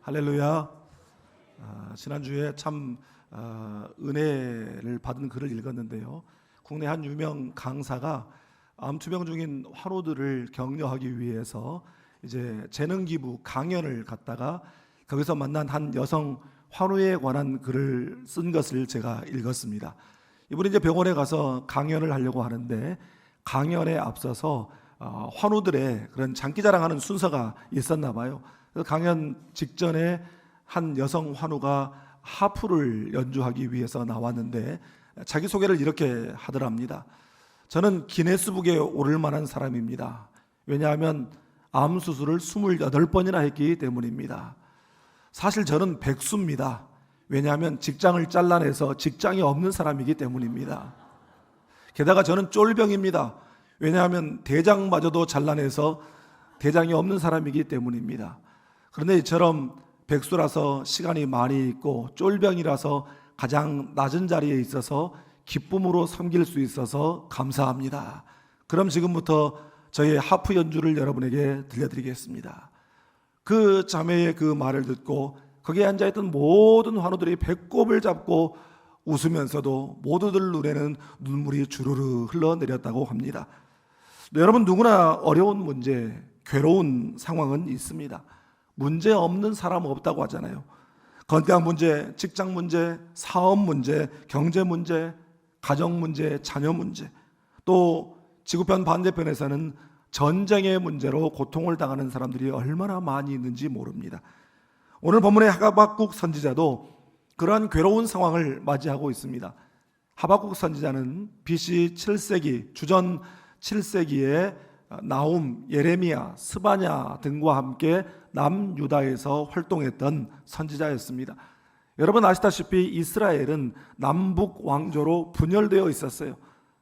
할렐루야. 지난주에 참 은혜를 받은 글을 읽었는데요. 국내 한 유명 강사가 암투병 중인 환우들을 격려하기 위해서 이제 재능 기부 강연을 갔다가 거기서 만난 한 여성 환우에 관한 글을 쓴 것을 제가 읽었습니다. 이분이 이제 병원에 가서 강연을 하려고 하는데 강연에 앞서서 환우들의 그런 장기자랑하는 순서가 있었나 봐요. 그래서 강연 직전에 한 여성 환우가 하프를 연주하기 위해서 나왔는데 자기소개를 이렇게 하더랍니다. 저는 기네스북에 오를 만한 사람입니다. 왜냐하면 암 수술을 28번이나 했기 때문입니다. 사실 저는 백수입니다. 왜냐하면 직장을 잘라내서 직장이 없는 사람이기 때문입니다. 게다가 저는 쫄병입니다. 왜냐하면 대장마저도 잘라내서 대장이 없는 사람이기 때문입니다. 그런데 이처럼 백수라서 시간이 많이 있고 쫄병이라서 가장 낮은 자리에 있어서 기쁨으로 섬길 수 있어서 감사합니다. 그럼 지금부터 저의 하프 연주를 여러분에게 들려드리겠습니다. 그 자매의 그 말을 듣고 거기에 앉아있던 모든 환우들이 배꼽을 잡고 웃으면서도 모두들 눈에는 눈물이 주르르 흘러내렸다고 합니다. 여러분 누구나 어려운 문제, 괴로운 상황은 있습니다. 문제 없는 사람 없다고 하잖아요. 건강 문제, 직장 문제, 사업 문제, 경제 문제, 가정 문제, 자녀 문제, 또 지구편 반대편에서는 전쟁의 문제로 고통을 당하는 사람들이 얼마나 많이 있는지 모릅니다. 오늘 본문의 하박국 선지자도 그러한 괴로운 상황을 맞이하고 있습니다. 하박국 선지자는 BC 7세기, 주전 7세기에 나훔, 예레미야, 스바냐 등과 함께 남유다에서 활동했던 선지자였습니다. 여러분 아시다시피 이스라엘은 남북 왕조로 분열되어 있었어요.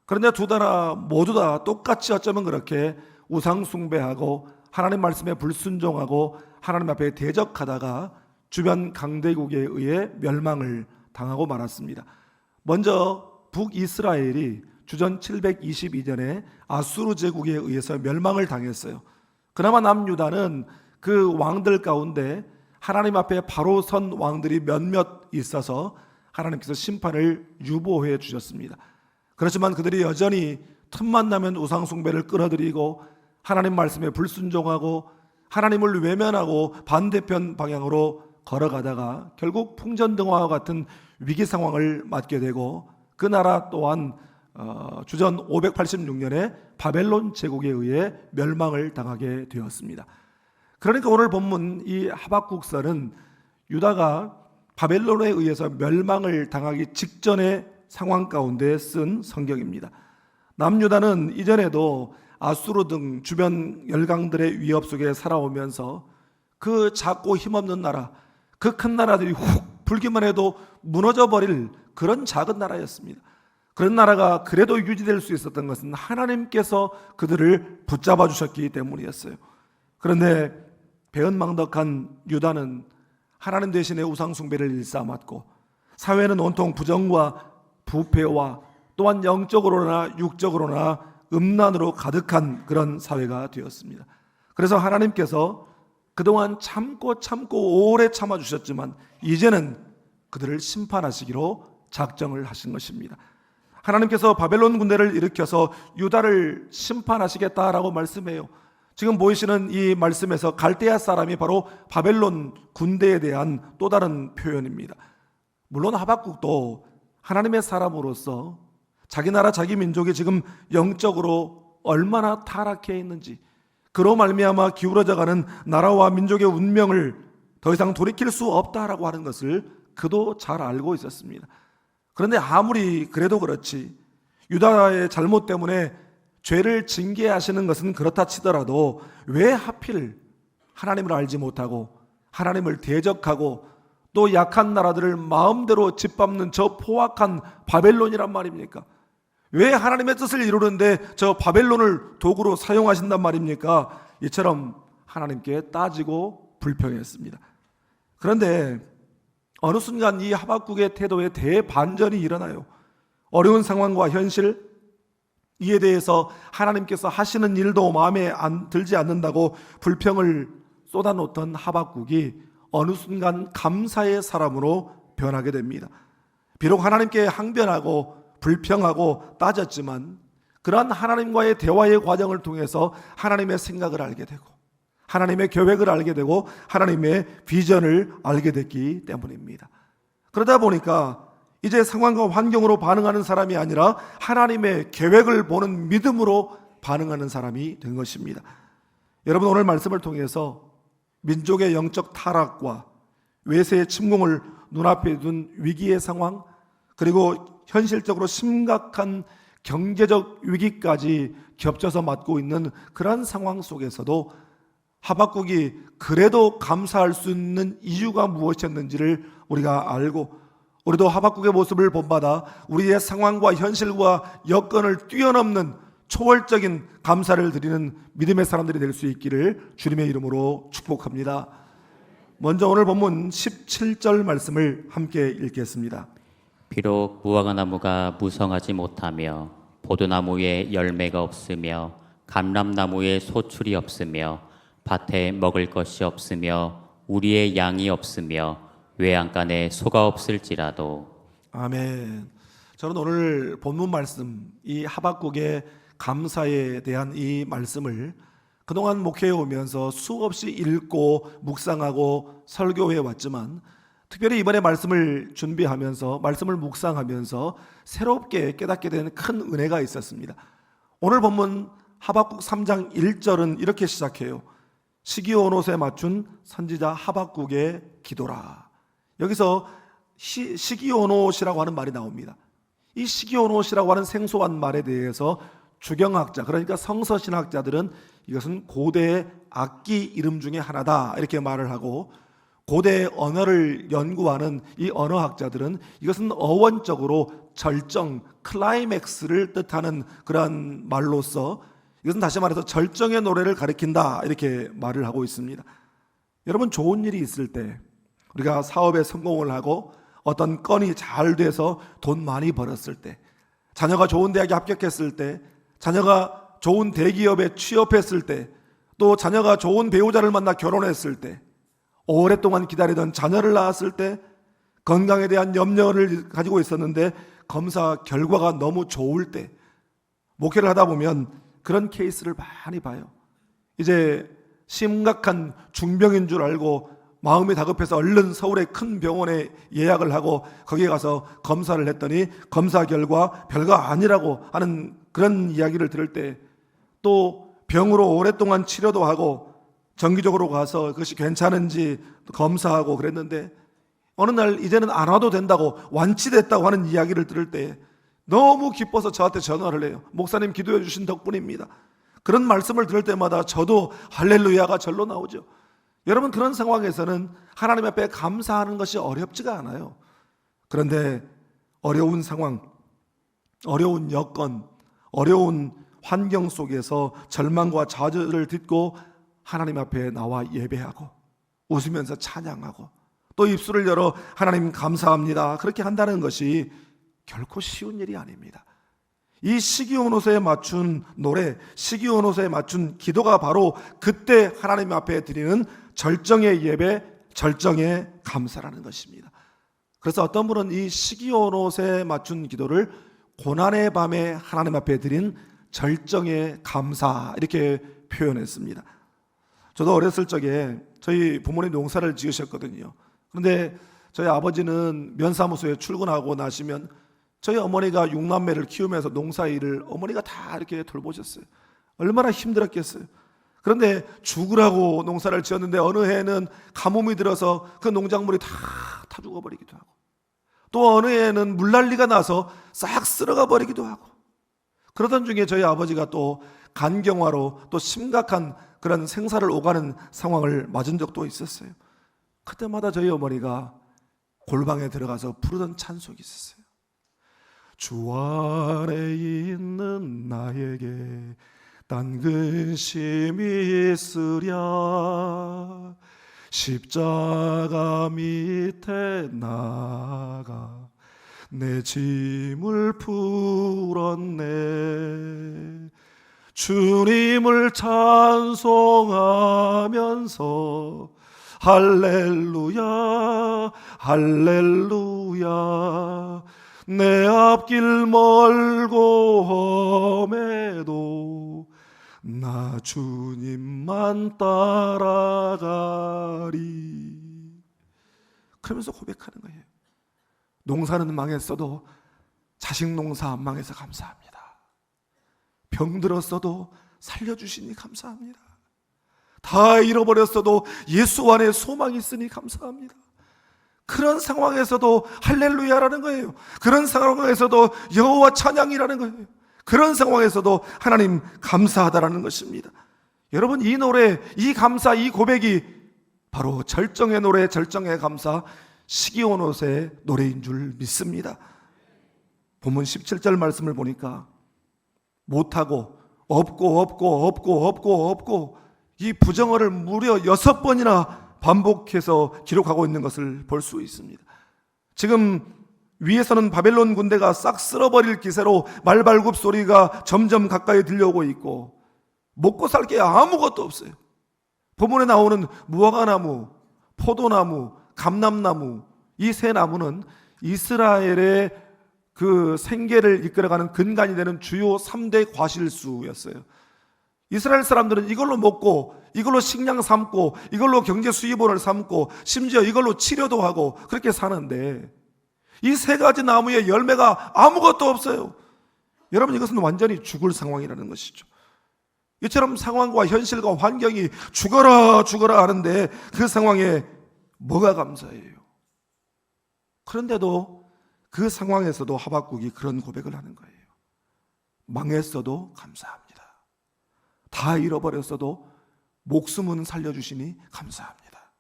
그런데 두 나라 모두 다 똑같이 어쩌면 그렇게 우상 숭배하고 하나님 말씀에 불순종하고 하나님 앞에 대적하다가 주변 강대국에 의해 멸망을 당하고 말았습니다. 먼저 북이스라엘이 주전 722년에 아수르 제국에 의해서 멸망을 당했어요. 그나마 남유다는 그 왕들 가운데 하나님 앞에 바로 선 왕들이 몇몇 있어서 하나님께서 심판을 유보해 주셨습니다. 그렇지만 그들이 여전히 틈만 나면 우상 숭배를 끌어들이고 하나님 말씀에 불순종하고 하나님을 외면하고 반대편 방향으로 걸어가다가 결국 풍전등화와 같은 위기 상황을 맞게 되고 그 나라 또한 주전 586년에 바벨론 제국에 의해 멸망을 당하게 되었습니다. 그러니까 오늘 본문 이 하박국서는 유다가 바벨론에 의해서 멸망을 당하기 직전의 상황 가운데 쓴 성경입니다. 남유다는 이전에도 아수르 등 주변 열강들의 위협 속에 살아오면서 그 작고 힘없는 나라, 그 큰 나라들이 훅 불기만 해도 무너져 버릴 그런 작은 나라였습니다. 그런 나라가 그래도 유지될 수 있었던 것은 하나님께서 그들을 붙잡아 주셨기 때문이었어요. 그런데 배은망덕한 유다는 하나님 대신에 우상 숭배를 일삼았고 사회는 온통 부정과 부패와 또한 영적으로나 육적으로나 음란으로 가득한 그런 사회가 되었습니다. 그래서 하나님께서 그동안 참고 오래 참아주셨지만 이제는 그들을 심판하시기로 작정을 하신 것입니다. 하나님께서 바벨론 군대를 일으켜서 유다를 심판하시겠다라고 말씀해요. 지금 보이시는 이 말씀에서 갈대아 사람이 바로 바벨론 군대에 대한 또 다른 표현입니다. 물론 하박국도 하나님의 사람으로서 자기 나라 자기 민족이 지금 영적으로 얼마나 타락해 있는지 그로 말미암아 기울어져가는 나라와 민족의 운명을 더 이상 돌이킬 수 없다라고 하는 것을 그도 잘 알고 있었습니다. 그런데 아무리 그래도 그렇지 유다의 잘못 때문에 죄를 징계하시는 것은 그렇다 치더라도 왜 하필 하나님을 알지 못하고 하나님을 대적하고 또 약한 나라들을 마음대로 짓밟는 저 포악한 바벨론이란 말입니까? 왜 하나님의 뜻을 이루는데 저 바벨론을 도구로 사용하신단 말입니까? 이처럼 하나님께 따지고 불평했습니다. 그런데 어느 순간 이 하박국의 태도에 대반전이 일어나요. 어려운 상황과 현실, 이에 대해서 하나님께서 하시는 일도 마음에 들지 않는다고 불평을 쏟아놓던 하박국이 어느 순간 감사의 사람으로 변하게 됩니다. 비록 하나님께 항변하고 불평하고 따졌지만 그러한 하나님과의 대화의 과정을 통해서 하나님의 생각을 알게 되고 하나님의 계획을 알게 되고 하나님의 비전을 알게 됐기 때문입니다. 그러다 보니까 이제 상황과 환경으로 반응하는 사람이 아니라 하나님의 계획을 보는 믿음으로 반응하는 사람이 된 것입니다. 여러분, 오늘 말씀을 통해서 민족의 영적 타락과 외세의 침공을 눈앞에 둔 위기의 상황, 그리고 현실적으로 심각한 경제적 위기까지 겹쳐서 맞고 있는 그런 상황 속에서도 하박국이 그래도 감사할 수 있는 이유가 무엇이었는지를 우리가 알고, 우리도 하박국의 모습을 본받아 우리의 상황과 현실과 여건을 뛰어넘는 초월적인 감사를 드리는 믿음의 사람들이 될 수 있기를 주님의 이름으로 축복합니다. 먼저 오늘 본문 17절 말씀을 함께 읽겠습니다. 비록 무화과나무가 무성하지 못하며 포도나무에 열매가 없으며 감람나무에 소출이 없으며 밭에 먹을 것이 없으며 우리의 양이 없으며 외양간에 소가 없을지라도. 아멘. 저는 오늘 본문 말씀, 이 하박국의 감사에 대한 이 말씀을 그동안 목회해 오면서 수없이 읽고 묵상하고 설교해 왔지만 특별히 이번에 말씀을 준비하면서 말씀을 묵상하면서 새롭게 깨닫게 된 큰 은혜가 있었습니다. 오늘 본문 하박국 3장 1절은 이렇게 시작해요. 시기온옷에 맞춘 선지자 하박국의 기도라. 여기서 시기온옷이라고 하는 말이 나옵니다. 이 시기온옷이라고 하는 생소한 말에 대해서 주경학자, 그러니까 성서신학자들은 이것은 고대의 악기 이름 중에 하나다 이렇게 말을 하고, 고대 언어를 연구하는 이 언어학자들은 이것은 어원적으로 절정, 클라이맥스를 뜻하는 그러한 말로서 이것은 다시 말해서 절정의 노래를 가리킨다 이렇게 말을 하고 있습니다. 여러분, 좋은 일이 있을 때, 우리가 사업에 성공을 하고 어떤 건이 잘 돼서 돈 많이 벌었을 때, 자녀가 좋은 대학에 합격했을 때, 자녀가 좋은 대기업에 취업했을 때, 또 자녀가 좋은 배우자를 만나 결혼했을 때, 오랫동안 기다리던 자녀를 낳았을 때, 건강에 대한 염려를 가지고 있었는데 검사 결과가 너무 좋을 때, 목회를 하다 보면 그런 케이스를 많이 봐요. 이제 심각한 중병인 줄 알고 마음이 다급해서 얼른 서울의 큰 병원에 예약을 하고 거기에 가서 검사를 했더니 검사 결과 별거 아니라고 하는 그런 이야기를 들을 때, 또 병으로 오랫동안 치료도 하고 정기적으로 가서 그것이 괜찮은지 검사하고 그랬는데 어느 날 이제는 안 와도 된다고, 완치됐다고 하는 이야기를 들을 때 너무 기뻐서 저한테 전화를 해요. 목사님 기도해 주신 덕분입니다. 그런 말씀을 들을 때마다 저도 할렐루야가 절로 나오죠. 여러분, 그런 상황에서는 하나님 앞에 감사하는 것이 어렵지가 않아요. 그런데 어려운 상황, 어려운 여건, 어려운 환경 속에서 절망과 좌절을 딛고 하나님 앞에 나와 예배하고 웃으면서 찬양하고 또 입술을 열어 하나님 감사합니다 그렇게 한다는 것이 결코 쉬운 일이 아닙니다. 이 시기온옷에 맞춘 노래, 시기온옷에 맞춘 기도가 바로 그때 하나님 앞에 드리는 절정의 예배, 절정의 감사라는 것입니다. 그래서 어떤 분은 이 시기온옷에 맞춘 기도를 고난의 밤에 하나님 앞에 드린 절정의 감사 이렇게 표현했습니다. 저도 어렸을 적에 저희 부모님 농사를 지으셨거든요. 그런데 저희 아버지는 면사무소에 출근하고 나시면 저희 어머니가 6남매를 키우면서 농사일을 어머니가 다 이렇게 돌보셨어요. 얼마나 힘들었겠어요. 그런데 죽으라고 농사를 지었는데 어느 해에는 가뭄이 들어서 그 농작물이 다 죽어버리기도 하고, 또 어느 해에는 물난리가 나서 싹 쓸어가 버리기도 하고, 그러던 중에 저희 아버지가 또 간경화로 또 심각한 그런 생사를 오가는 상황을 맞은 적도 있었어요. 그때마다 저희 어머니가 골방에 들어가서 부르던 찬송이 있었어요. 주 안에 있는 나에게 딴 근심이 있으랴 십자가 밑에 나가 내 짐을 풀었네. 주님을 찬송하면서 할렐루야 할렐루야 내 앞길 멀고 험해도 나 주님만 따라가리. 그러면서 고백하는 거예요. 농사는 망했어도 자식 농사 안 망해서 감사합니다. 병들었어도 살려주시니 감사합니다. 다 잃어버렸어도 예수 안에 소망이 있으니 감사합니다. 그런 상황에서도 할렐루야라는 거예요. 그런 상황에서도 여호와 찬양이라는 거예요. 그런 상황에서도 하나님 감사하다라는 것입니다. 여러분, 이 노래, 이 감사, 이 고백이 바로 절정의 노래, 절정의 감사, 시기온옷의 노래인 줄 믿습니다. 본문 17절 말씀을 보니까 못하고 없고 이 부정어를 무려 6번이나 반복해서 기록하고 있는 것을 볼 수 있습니다. 지금 위에서는 바벨론 군대가 싹 쓸어버릴 기세로 말발굽 소리가 점점 가까이 들려오고 있고 먹고 살 게 아무것도 없어요. 본문에 나오는 무화과나무, 포도나무, 감람나무, 이 세 나무는 이스라엘의 그 생계를 이끌어가는 근간이 되는 주요 3대 과실수였어요. 이스라엘 사람들은 이걸로 먹고, 이걸로 식량 삼고, 이걸로 경제 수입원을 삼고, 심지어 이걸로 치료도 하고 그렇게 사는데 이 세 가지 나무의 열매가 아무것도 없어요. 여러분, 이것은 완전히 죽을 상황이라는 것이죠. 이처럼 상황과 현실과 환경이 죽어라 하는데 그 상황에 뭐가 감사해요? 그런데도 그 상황에서도 하박국이 그런 고백을 하는 거예요. 망했어도 감사합니다. 다 잃어버렸어도 목숨은 살려주시니 감사합니다.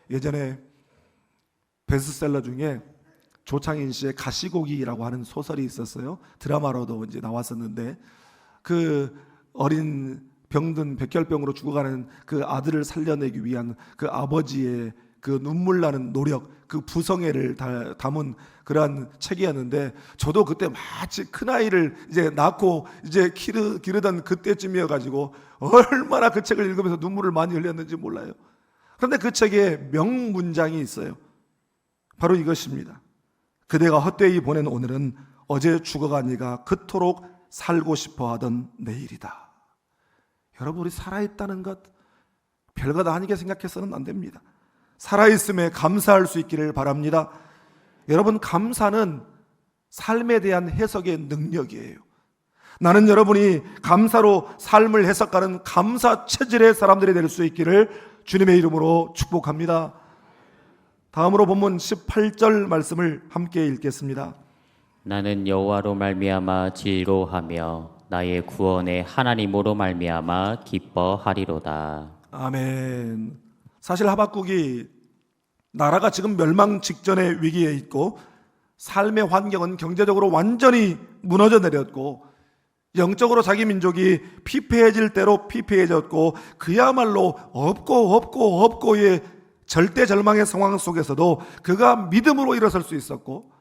예전에 베스트셀러 중에 조창인 씨의 가시고기라고 하는 소설이 있었어요. 드라마로도 이제 나왔었는데 그 어린 병든 백혈병으로 죽어가는 그 아들을 살려내기 위한 그 아버지의 그 눈물 나는 노력, 그 부성애를 담은 그러한 책이었는데 저도 그때 마치 큰아이를 이제 낳고 이제 기르던 그때쯤이어 가지고 얼마나 그 책을 읽으면서 눈물을 많이 흘렸는지 몰라요. 그런데 그 책에 명문장이 있어요. 바로 이것입니다. 그대가 헛되이 보낸 오늘은 어제 죽어간 네가 그토록 살고 싶어 하던 내일이다. 여러분, 우리 살아있다는 것 별것 아니게 생각해서는 안 됩니다. 살아있음에 감사할 수 있기를 바랍니다. 여러분, 감사는 삶에 대한 해석의 능력이에요. 나는 여러분이 감사로 삶을 해석하는 감사 체질의 사람들이 될 수 있기를 주님의 이름으로 축복합니다. 다음으로 본문 18절 말씀을 함께 읽겠습니다. 나는 여호와로 말미암아 즐거워하며 나의 구원의 하나님으로 말미암아 기뻐하리로다. 아멘. 사실 하박국이 나라가 지금 멸망 직전의 위기에 있고 삶의 환경은 경제적으로 완전히 무너져 내렸고 영적으로 자기 민족이 피폐해질 대로 피폐해졌고 그야말로 없고의 절대 절망의 상황 속에서도 그가 믿음으로 일어설 수 있었고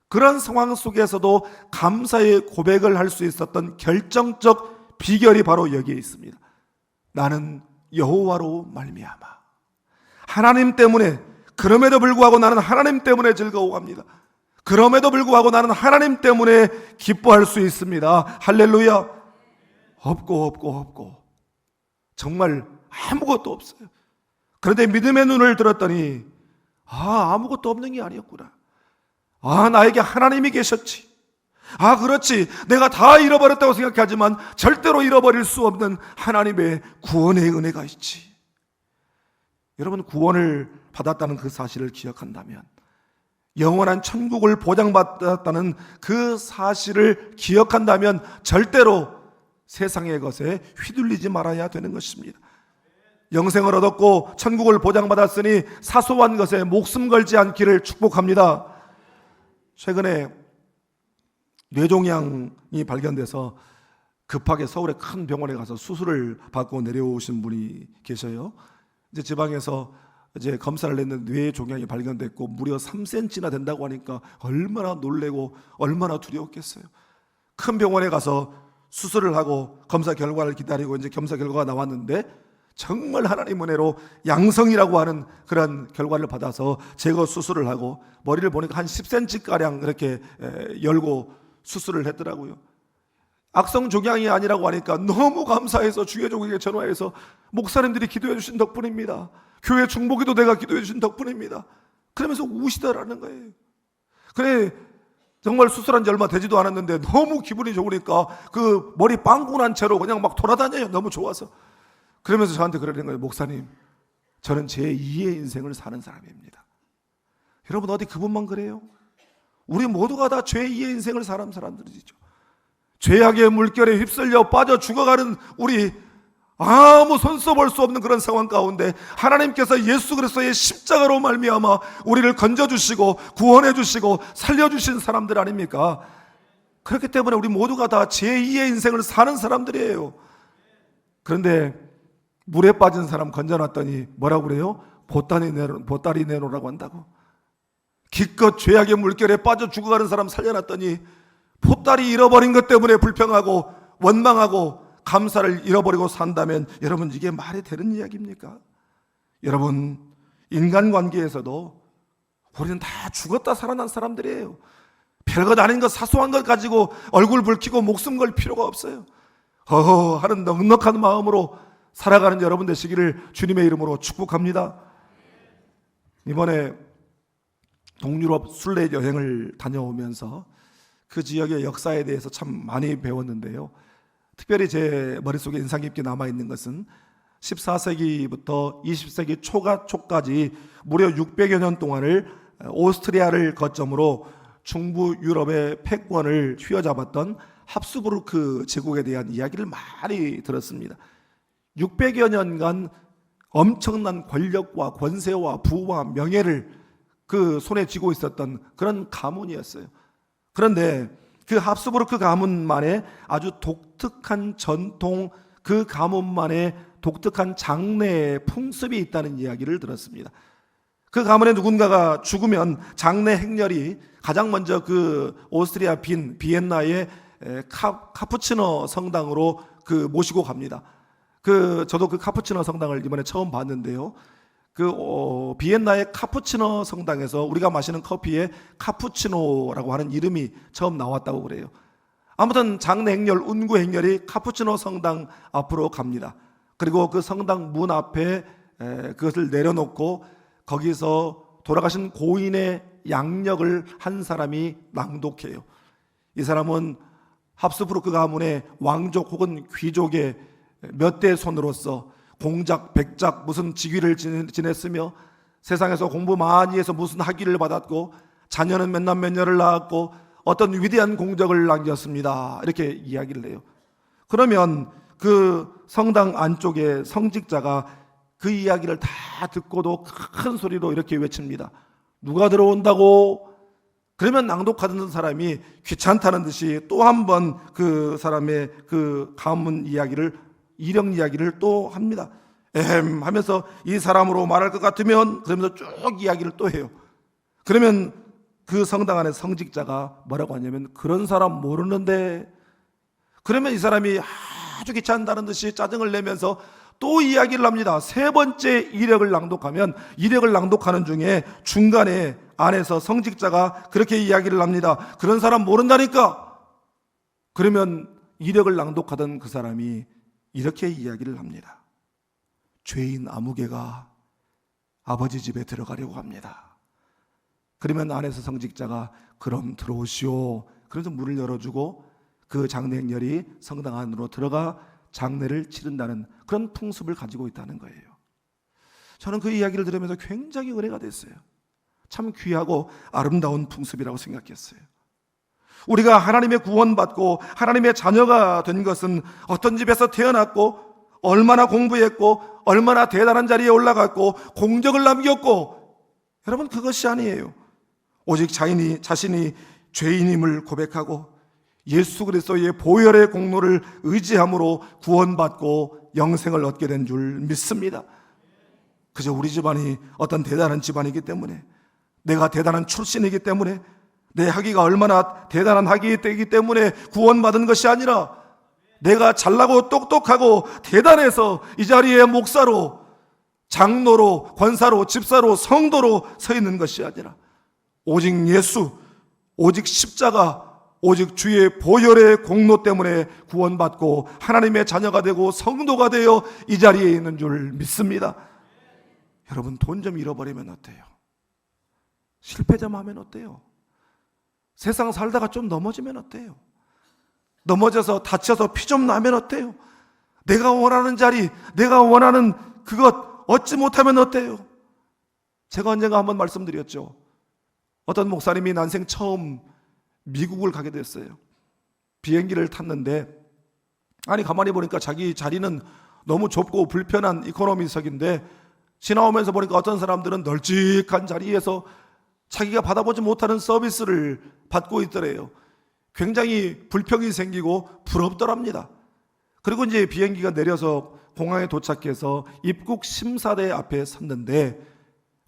그런 상황 속에서도 감사의 고백을 할 수 있었던 결정적 비결이 바로 여기에 있습니다. 나는 여호와로 말미암아 하나님 때문에, 그럼에도 불구하고 나는 하나님 때문에 즐거워합니다. 그럼에도 불구하고 나는 하나님 때문에 기뻐할 수 있습니다. 할렐루야. 없고 정말 아무것도 없어요. 그런데 믿음의 눈을 들었더니 아무것도 없는 게 아니었구나. 나에게 하나님이 계셨지. 그렇지. 내가 다 잃어버렸다고 생각하지만 절대로 잃어버릴 수 없는 하나님의 구원의 은혜가 있지. 여러분, 구원을 받았다는 그 사실을 기억한다면, 영원한 천국을 보장받았다는 그 사실을 기억한다면 절대로 세상의 것에 휘둘리지 말아야 되는 것입니다. 영생을 얻었고 천국을 보장받았으니 사소한 것에 목숨 걸지 않기를 축복합니다. 최근에 뇌종양이 발견돼서 급하게 서울의 큰 병원에 가서 수술을 받고 내려오신 분이 계셔요. 이제 지방에서 이제 검사를 했는데 뇌종양이 발견됐고 무려 3cm나 된다고 하니까 얼마나 놀래고 얼마나 두려웠겠어요. 큰 병원에 가서 수술을 하고 검사 결과를 기다리고 이제 검사 결과가 나왔는데 정말 하나님 은혜로 양성이라고 하는 그런 결과를 받아서 제거 수술을 하고 머리를 보니까 한 10cm가량 이렇게 열고 수술을 했더라고요. 악성 종양이 아니라고 하니까 너무 감사해서 주의종에게 전화해서 목사님들이 기도해 주신 덕분입니다. 교회 중보기도대가 기도해 주신 덕분입니다. 그러면서 우시더라는 거예요. 그래 정말 수술한 지 얼마 되지도 않았는데 너무 기분이 좋으니까 그 머리 빵꾸 난 채로 그냥 막 돌아다녀요. 너무 좋아서. 그러면서 저한테 그러는 거예요. 목사님, 저는 제 2의 인생을 사는 사람입니다. 여러분 어디 그분만 그래요? 우리 모두가 다 제 2의 인생을 사는 사람들이죠. 죄악의 물결에 휩쓸려 빠져 죽어가는 우리 아무 손써볼 수 없는 그런 상황 가운데 하나님께서 예수 그리스도의 십자가로 말미암아 우리를 건져주시고 구원해주시고 살려주신 사람들 아닙니까? 그렇기 때문에 우리 모두가 다 제2의 인생을 사는 사람들이에요. 그런데 물에 빠진 사람 건져놨더니 뭐라고 그래요? 보따리 내놓으라고 한다고. 기껏 죄악의 물결에 빠져 죽어가는 사람 살려놨더니 보따리 잃어버린 것 때문에 불평하고 원망하고 감사를 잃어버리고 산다면 여러분 이게 말이 되는 이야기입니까? 여러분 인간관계에서도 우리는 다 죽었다 살아난 사람들이에요. 별것 아닌 것 사소한 것 가지고 얼굴 붉히고 목숨 걸 필요가 없어요. 허허 하는 넉넉한 마음으로 살아가는 여러분 되시기를 주님의 이름으로 축복합니다. 이번에 동유럽 순례 여행을 다녀오면서 그 지역의 역사에 대해서 참 많이 배웠는데요. 특별히 제 머릿속에 인상 깊게 남아있는 것은 14세기부터 20세기 초까지 무려 600여 년 동안을 오스트리아를 거점으로 중부 유럽의 패권을 휘어잡았던 합스부르크 제국에 대한 이야기를 많이 들었습니다. 600여 년간 엄청난 권력과 권세와 부와 명예를 그 손에 쥐고 있었던 그런 가문이었어요. 그런데 그 합스부르크 가문만의 아주 독특한 전통, 그 가문만의 독특한 장례 풍습이 있다는 이야기를 들었습니다. 그 가문에 누군가가 죽으면 장례 행렬이 가장 먼저 그 오스트리아 비엔나의 카푸치노 성당으로 그 모시고 갑니다. 저도 그 카푸치노 성당을 이번에 처음 봤는데요. 비엔나의 카푸치노 성당에서 우리가 마시는 커피에 카푸치노라고 하는 이름이 처음 나왔다고 그래요. 아무튼 장례 행렬, 운구 행렬이 카푸치노 성당 앞으로 갑니다. 그리고 그 성당 문 앞에 그것을 내려놓고 거기서 돌아가신 고인의 양력을 한 사람이 낭독해요. 이 사람은 합스부르크 가문의 왕족 혹은 귀족의 몇 대 손으로서 공작, 백작 무슨 직위를 지냈으며 세상에서 공부 많이 해서 무슨 학위를 받았고 자녀는 몇 남 몇 녀를 낳았고 어떤 위대한 공적을 남겼습니다. 이렇게 이야기를 해요. 그러면 그 성당 안쪽에 성직자가 그 이야기를 다 듣고도 큰 소리로 이렇게 외칩니다. 누가 들어온다고? 그러면 낭독하던 사람이 귀찮다는 듯이 또 한 번 그 사람의 그 가문 이야기를 이력 이야기를 또 합니다. 하면서 이 사람으로 말할 것 같으면 그러면서 쭉 이야기를 또 해요. 그러면 그 성당 안에 성직자가 뭐라고 하냐면 그런 사람 모르는데, 그러면 이 사람이 아주 귀찮다는 듯이 짜증을 내면서 또 이야기를 합니다. 세 번째 이력을 낭독하면 이력을 낭독하는 중에 중간에 안에서 성직자가 그렇게 이야기를 합니다. 그런 사람 모른다니까. 그러면 이력을 낭독하던 그 사람이 이렇게 이야기를 합니다. 죄인 아무개가 아버지 집에 들어가려고 합니다. 그러면 안에서 성직자가 그럼 들어오시오. 그래서 문을 열어주고 그 장례 행렬이 성당 안으로 들어가 장례를 치른다는 그런 풍습을 가지고 있다는 거예요. 저는 그 이야기를 들으면서 굉장히 은혜가 됐어요. 참 귀하고 아름다운 풍습이라고 생각했어요. 우리가 하나님의 구원받고 하나님의 자녀가 된 것은 어떤 집에서 태어났고 얼마나 공부했고 얼마나 대단한 자리에 올라갔고 공적을 남겼고, 여러분 그것이 아니에요. 오직 자신이 죄인임을 고백하고 예수 그리스도의 보혈의 공로를 의지함으로 구원받고 영생을 얻게 된 줄 믿습니다. 그저 우리 집안이 어떤 대단한 집안이기 때문에, 내가 대단한 출신이기 때문에, 내 학위가 얼마나 대단한 학위이기 때문에 구원받은 것이 아니라 내가 잘나고 똑똑하고 대단해서 이 자리에 목사로, 장로로, 권사로, 집사로, 성도로 서 있는 것이 아니라 오직 예수, 오직 십자가, 오직 주의 보혈의 공로 때문에 구원받고 하나님의 자녀가 되고 성도가 되어 이 자리에 있는 줄 믿습니다. 여러분, 돈 좀 잃어버리면 어때요? 실패 좀 하면 어때요? 세상 살다가 좀 넘어지면 어때요? 넘어져서 다쳐서 피 좀 나면 어때요? 내가 원하는 자리, 내가 원하는 그것 얻지 못하면 어때요? 제가 언젠가 한번 말씀드렸죠. 어떤 목사님이 난생 처음 미국을 가게 됐어요. 비행기를 탔는데 가만히 보니까 자기 자리는 너무 좁고 불편한 이코노미석인데 지나오면서 보니까 어떤 사람들은 널찍한 자리에서 자기가 받아보지 못하는 서비스를 받고 있더래요. 굉장히 불평이 생기고 부럽더랍니다. 그리고 이제 비행기가 내려서 공항에 도착해서 입국 심사대 앞에 섰는데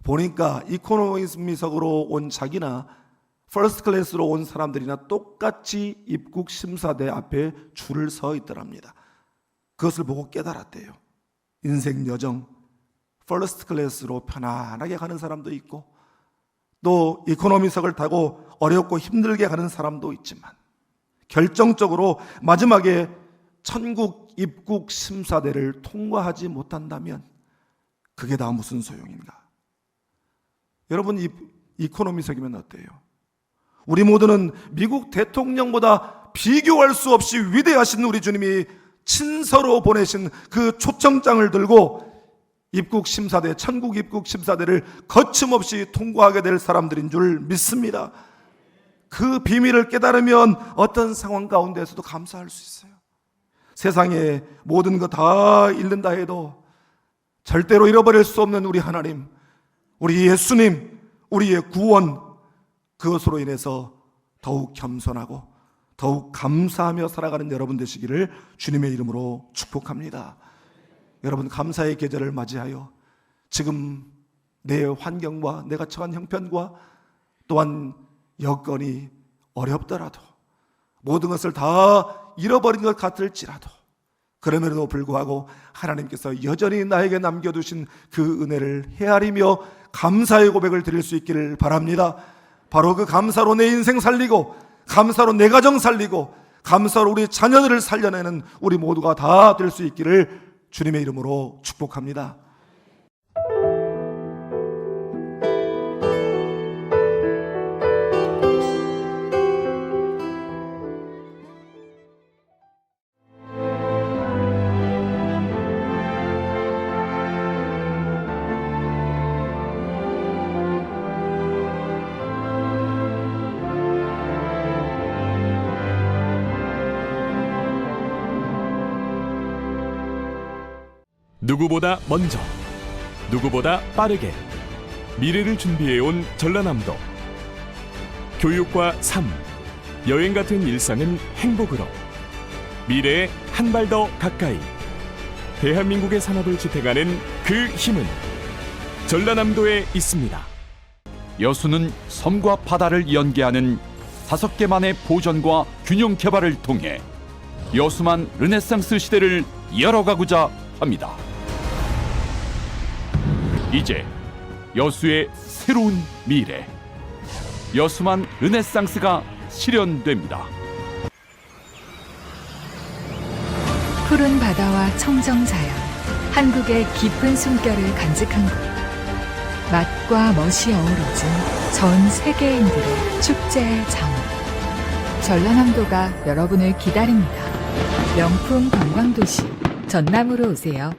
보니까 이코노미석으로 온 자기나 퍼스트 클래스로 온 사람들이나 똑같이 입국 심사대 앞에 줄을 서 있더랍니다. 그것을 보고 깨달았대요. 인생 여정, 퍼스트 클래스로 편안하게 가는 사람도 있고 또 이코노미석을 타고 어렵고 힘들게 가는 사람도 있지만 결정적으로 마지막에 천국 입국 심사대를 통과하지 못한다면 그게 다 무슨 소용인가? 여러분, 이코노미석이면 어때요? 우리 모두는 미국 대통령보다 비교할 수 없이 위대하신 우리 주님이 친서로 보내신 그 초청장을 들고 입국 심사대, 천국 입국 심사대를 거침없이 통과하게 될 사람들인 줄 믿습니다. 그 비밀을 깨달으면 어떤 상황 가운데서도 감사할 수 있어요. 세상에 모든 거 다 잃는다 해도 절대로 잃어버릴 수 없는 우리 하나님, 우리 예수님, 우리의 구원, 그것으로 인해서 더욱 겸손하고 더욱 감사하며 살아가는 여러분 되시기를 주님의 이름으로 축복합니다. 여러분, 감사의 계절을 맞이하여 지금 내 환경과 내가 처한 형편과 또한 여건이 어렵더라도 모든 것을 다 잃어버린 것 같을지라도 그럼에도 불구하고 하나님께서 여전히 나에게 남겨두신 그 은혜를 헤아리며 감사의 고백을 드릴 수 있기를 바랍니다. 바로 그 감사로 내 인생 살리고 감사로 내 가정 살리고 감사로 우리 자녀들을 살려내는 우리 모두가 다 될 수 있기를 주님의 이름으로 축복합니다. 누구보다 먼저, 누구보다 빠르게 미래를 준비해온 전라남도. 교육과 삶, 여행 같은 일상은 행복으로, 미래에 한 발 더 가까이 대한민국의 산업을 지탱하는 그 힘은 전라남도에 있습니다. 여수는 섬과 바다를 연계하는 5개만의 보전과 균형 개발을 통해 여수만 르네상스 시대를 열어가고자 합니다. 이제 여수의 새로운 미래, 여수만 르네상스가 실현됩니다. 푸른 바다와 청정자연, 한국의 깊은 숨결을 간직한 곳. 맛과 멋이 어우러진 전 세계인들의 축제의 장. 전라남도가 여러분을 기다립니다. 명품 관광도시 전남으로 오세요.